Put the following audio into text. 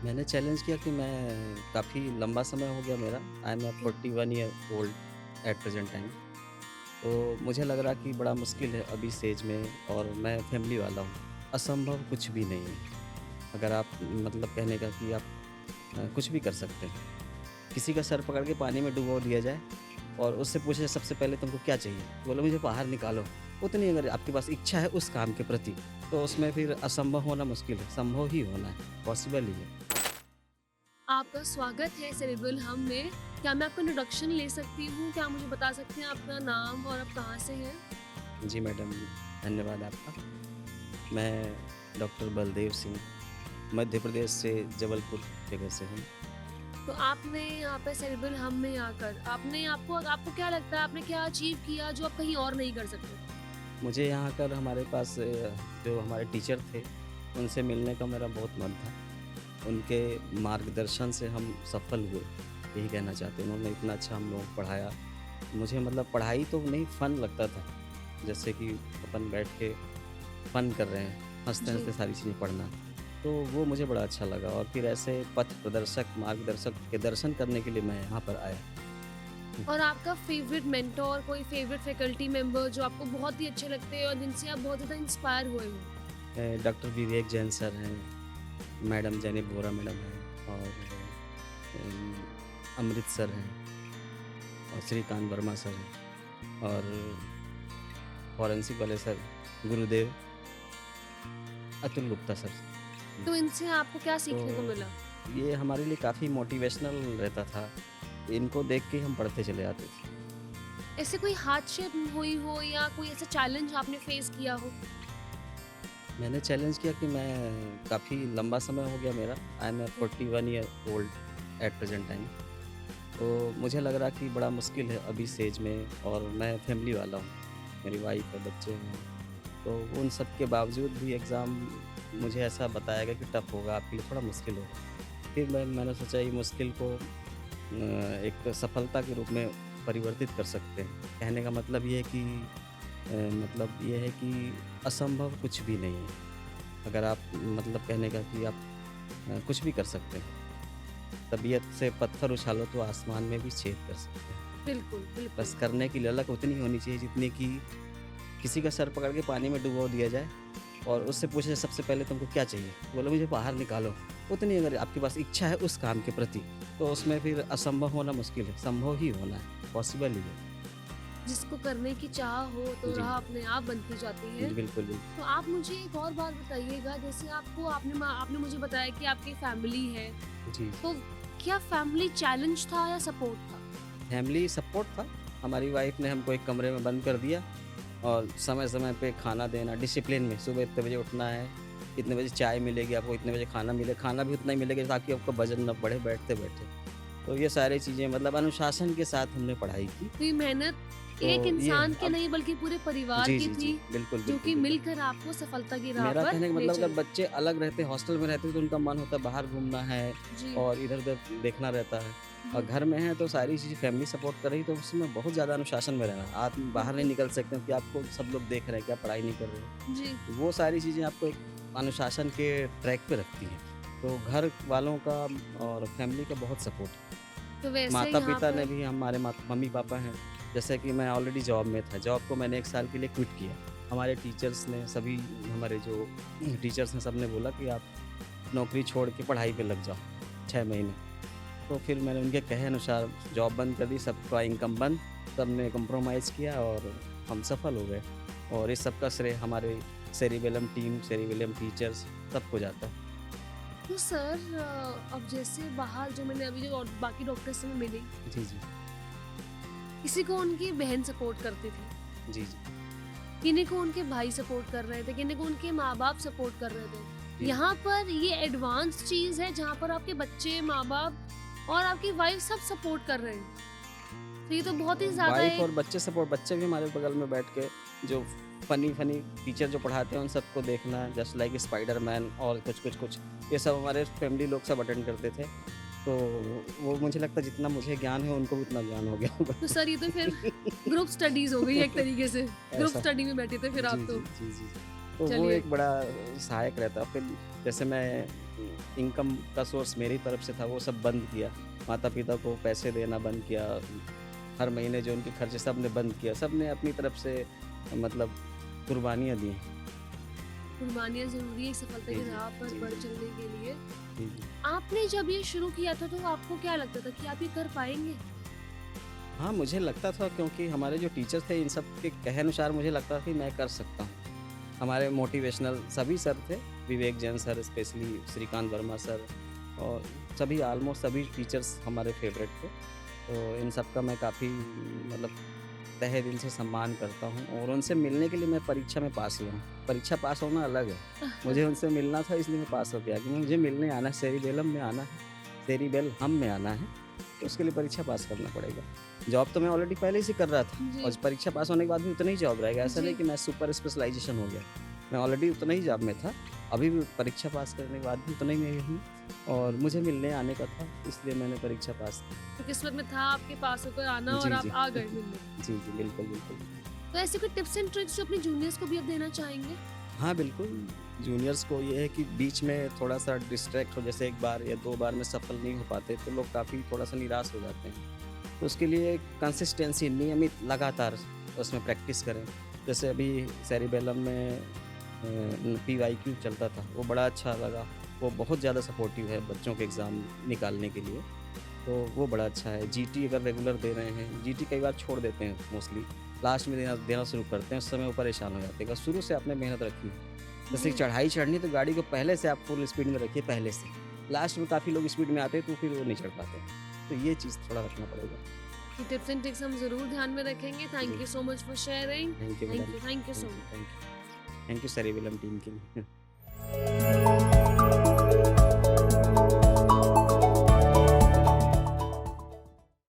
मैंने चैलेंज किया कि मैं काफ़ी लंबा समय हो गया मेरा। I am 41 year old at present time. तो मुझे लग रहा कि बड़ा मुश्किल है अभी इस एज में, और मैं फैमिली वाला हूँ। असंभव कुछ भी नहीं है। अगर आप मतलब कहने का कि आप कुछ भी कर सकते हैं। किसी का सर पकड़ के पानी में डुबो दिया जाए और उससे पूछे सबसे पहले तुमको क्या चाहिए? तो बोले मुझे बाहर निकालो। उतनी अगर आपके पास इच्छा है उस काम के प्रति, तो उसमें फिर असंभव होना मुश्किल है, संभव ही होना है, पॉसिबल ही है। आपका स्वागत है सेरेब्रल हम में। क्या मैं आपका इंट्रोडक्शन ले सकती हूँ? क्या आप मुझे बता सकते हैं आपका नाम और आप कहाँ से हैं? जी मैडम, धन्यवाद आपका। मैं डॉक्टर बलदेव सिंह, मध्य प्रदेश से जबलपुर जगह से हूँ। तो आपने यहाँ पे सेरेब्रल हम में आकर आपने आपको आपको क्या लगता है आपने क्या अचीव किया जो आप कहीं और नहीं कर सकते? मुझे यहाँ आकर हमारे पास जो हमारे टीचर थे, उनसे मिलने का मेरा बहुत मन था। उनके मार्गदर्शन से हम सफल हुए, यही कहना चाहते हैं। उन्होंने इतना अच्छा हम लोगों को पढ़ाया। मुझे मतलब पढ़ाई तो नहीं, फ़न लगता था। जैसे कि अपन बैठ के फ़न कर रहे हैं, जी। हँसते-हँसते सारी चीज़ें पढ़ना। तो वो मुझे बड़ा अच्छा लगा, और फिर ऐसे पथ प्रदर्शक, मार्गदर्शक के दर्शन करने के लिए मैं यहाँ पर आया। हुँ। और आपका फेवरेट मेंटर कोई फेवरेट फैकल्टी मेंबर जो आपको बहुत ही अच्छे लगते हैं और जिनसे आप बहुत ज़्यादा इंस्पायर हुए हो? डॉक्टर विवेक जैन सर हैं, मैडम जैनब वोरा मैडम हैं, और अम, अमृत सर हैं, और श्रीकांत वर्मा सर हैं, और फॉरेंसिक वाले सर गुरुदेव अतुल गुप्ता सर। तो इनसे आपको क्या सीखने को तो मिला? ये हमारे लिए काफ़ी मोटिवेशनल रहता था। इनको देख के हम पढ़ते चले आते थे। ऐसे कोई हार्डशिप हुई हो या कोई ऐसा चैलेंज आपने फेस किया हो? मैंने चैलेंज किया कि मैं काफ़ी लंबा समय हो गया मेरा। I am 41 year old at present time. तो मुझे लग रहा कि बड़ा मुश्किल है अभी इस एज में, और मैं फैमिली वाला हूँ। मेरी वाइफ़ है, बच्चे हैं। तो उन सब के बावजूद भी एग्ज़ाम मुझे ऐसा बताया गया कि टफ़ होगा, आपके लिए थोड़ा मुश्किल होगा। फिर मैंने सोचा ये मुश्किल को एक सफलता के रूप में परिवर्तित कर सकते हैं। कहने का मतलब ये है कि मतलब ये है कि असंभव कुछ भी नहीं है। अगर आप मतलब कहने का कि आप कुछ भी कर सकते हैं। तबीयत से पत्थर उछालो तो आसमान में भी छेद कर सकते हैं। बिल्कुल, बस बिल्कुल। करने की ललक उतनी होनी चाहिए जितनी कि किसी का सर पकड़ के पानी में डुबो दिया जाए और उससे पूछे सबसे पहले तुमको क्या चाहिए? बोले मुझे बाहर निकालो। उतनी अगर आपके पास इच्छा है उस काम के प्रति, तो उसमें फिर असंभव होना मुश्किल है, संभव ही होना है, पॉसिबल ही है। जिसको करने की चाह हो तो जी, राह अपने आप बनती जाती है। जी, बिल्कुल, बिल्कुल। तो आप मुझे एक और बात बताइएगा जैसे आपने मुझे बताया कि आपकी फैमिली है, जी। तो क्या फैमिली चैलेंज था या सपोर्ट था? फैमिली सपोर्ट था। हमारी वाइफ़ ने हमको एक कमरे में बंद कर दिया, और समय-समय पे खाना देना डिसिप्लिन में, सुबह इतने बजे उठना है, इतने बजे चाय मिलेगी आपको, इतने बजे खाना मिले, खाना भी उतना ही मिलेगा ताकि आपका वज़न ना बढ़े बैठते-बैठे। तो ये सारी चीज़ें मतलब अनुशासन के साथ हमने पढ़ाई की। तो ये मेहनत तो एक ये इंसान की अब नहीं बल्कि पूरे परिवार जी, की जी, जी। थी, बिल्कुल, जो बिल्कुल, कि बिल्कुल। मिलकर आपको सफलता की राह मेरा पर कहने का ले मतलब अगर चली। बच्चे अलग रहते, हॉस्टल में रहते तो उनका मन होता है बाहर घूमना है जी, और इधर-उधर देखना रहता है। और जी, घर में है तो सारी चीज़ें फैमिली सपोर्ट कर रही, तो उसमें बहुत ज़्यादा अनुशासन में रहना। आप बाहर नहीं बिल्कुल। निकल सकते हो कि आपको सब लोग देख रहे हैं कि आप पढ़ाई नहीं कर रहे हो। जी, वो सारी चीज़ें आपको एक अनुशासन के ट्रैक पे रखती हैं। तो घर वालों का और फैमिली का बहुत सपोर्ट है। तो वैसे यहाँ माता-पिता ने पर भी, हमारे मम्मी-पापा हैं। जैसे कि मैं ऑलरेडी जॉब में था, जॉब को मैंने 1 साल के लिए क्विट किया। हमारे टीचर्स ने, सभी हमारे जो टीचर्स हैं, सबने बोला कि आप नौकरी छोड़ के पढ़ाई पे लग जाओ 6 महीने। तो फिर मैंने उनके कहे अनुसार जॉब बंद कर दी, सबका इनकम बंद, सबने कॉम्प्रोमाइज़ किया और हम सफल हो गए। और इस सब का श्रेय हमारे सेरिबेलम टीम, सेरिबेलम टीचर्स सबको जाता है। तो सर अब जैसे बाहर जो मैंने अभी जो और बाकी डॉक्टर से मैं मिली, जी, जी। किसी को उनकी बहन सपोर्ट करती थी, जी, जी। किन्हीं को उनके भाई सपोर्ट कर रहे थे, किन्हीं को उनके माँ-बाप सपोर्ट कर रहे थे। जी, जी। यहाँ पर ये एडवांस चीज़ है जहाँ पर आपके बच्चे, माँ-बाप और आपकी वाइफ सब सपोर्ट कर रहे हैं। तो ये तो बहुत ही ज़्यादा वाइफ़ एक और बच्चे सपोर्ट, बच्चे भी हमारे बगल में बैठ के जो फ़नी-फ़नी टीचर जो पढ़ाते हैं उन सबको देखना, जस्ट लाइक स्पाइडरमैन और कुछ-कुछ ये सब हमारे फैमिली लोग सब अटेंड करते थे। तो वो मुझे लगता है जितना मुझे ज्ञान है उनको भी उतना ज्ञान हो गया होगा। तो सर ये तो फिर ग्रुप स्टडीज़ हो गई एक तरीके से। ग्रुप ऐसा स्टडी में बैठे थे फिर जी, आप जी, तो। जी, जी। तो वो चलिए एक बड़ा सहायक रहता। फिर जैसे मैं इनकम का सोर्स मेरी तरफ से था वो सब बंद किया। माता-पिता को पैसे देना बंद किया। हर महीने जो उनके खर्चे सब ने बंद किया। सब ने अपनी तरफ से मतलब कुर्बानियाँ दी। कुर्बानियाँ ज़रूरी है सफलता जी, की जी। राह पर जी, बढ़ जी। चलने के लिए। जी, जी। आपने जब ये शुरू किया था तो आपको क्या लगता था कि आप ये कर पाएँगे? हाँ, मुझे लगता था क्योंकि हमारे जो टीचर्स थे इन सब के कहे अनुसार मुझे लगता था कि मैं कर सकता हूँ। हमारे मोटिवेशनल सभी सर थे, Vivek Jain sir specially, Shrikant Varma sir और सभी ऑलमोस्ट सभी टीचर्स हमारे फेवरेट थे। तो इन सब का मैं काफ़ी मतलब तहे दिल से सम्मान करता हूँ और उनसे मिलने के लिए मैं परीक्षा में पास हुआ हूँ। परीक्षा पास होना अलग है, मुझे उनसे मिलना था इसलिए मैं पास हो गया कि मुझे मिलने आना है, सेरिबेलम में आना है, सेरिबेलहम में आना है, तो उसके लिए परीक्षा पास करना पड़ेगा। जॉब तो मैं ऑलरेडी पहले ही से कर रहा था जी, और परीक्षा पास होने के बाद भी उतना ही जॉब रहेगा, ऐसा नहीं जी। कि मैं सुपर स्पेशलाइज़ेशन हो गया। मैं ऑलरेडी उतना ही जॉब में था, अभी भी परीक्षा पास करने के बाद भी उतना ही में हूँ और मुझे मिलने आने का था, इसलिए मैंने परीक्षा पास की। तो किस्मत में था आपके पास होकर आना और जी, आप जी। आ गए मिलने। जी, जी, बिल्कुल, बिल्कुल। तो ऐसे कोई टिप्स एंड ट्रिक्स जो अपने जूनियर्स को भी आप देना चाहेंगे? हाँ, बिल्कुल, जूनियर्स को ये है कि बीच में थोड़ा-सा डिस्ट्रैक्ट हो, जैसे 1 बार या 2 बार में सफल नहीं हो पाते, तो लोग काफ़ी थोड़ा-सा निराश हो जाते हैं। तो उसके लिए कंसिस्टेंसी, नियमित लगातार उसमें प्रैक्टिस करें। जैसे अभी सेरिबेलम में पीवाईक्यू चलता था, वो बड़ा अच्छा लगा। वो बहुत ज़्यादा सपोर्टिव है बच्चों के एग्ज़ाम निकालने के लिए, तो वो बड़ा अच्छा है। जीटी अगर रेगुलर दे रहे हैं, जीटी कई बार छोड़ देते हैं मोस्टली, लास्ट में देना देना शुरू करते हैं, उस समय वो परेशान हो जाते हैं। अगर शुरू से आपने मेहनत रखी है, जैसे जी। चढ़ाई चढ़नी तो गाड़ी को पहले से आप फुल स्पीड में रखिए पहले से। लास्ट में काफ़ी लोग स्पीड में आते हैं तो फिर वो नहीं चढ़ पाते। तो ये चीज़ थोड़ा रखना पड़ेगा। ये टिप्स एंड ट्रिक्स हम ज़रूर ध्यान में रखेंगे। थैंक जी। You so much for sharing. Thank you thank madam. You, thank you so thank you, much. Thank you. Thank you cerebellum team के लिए।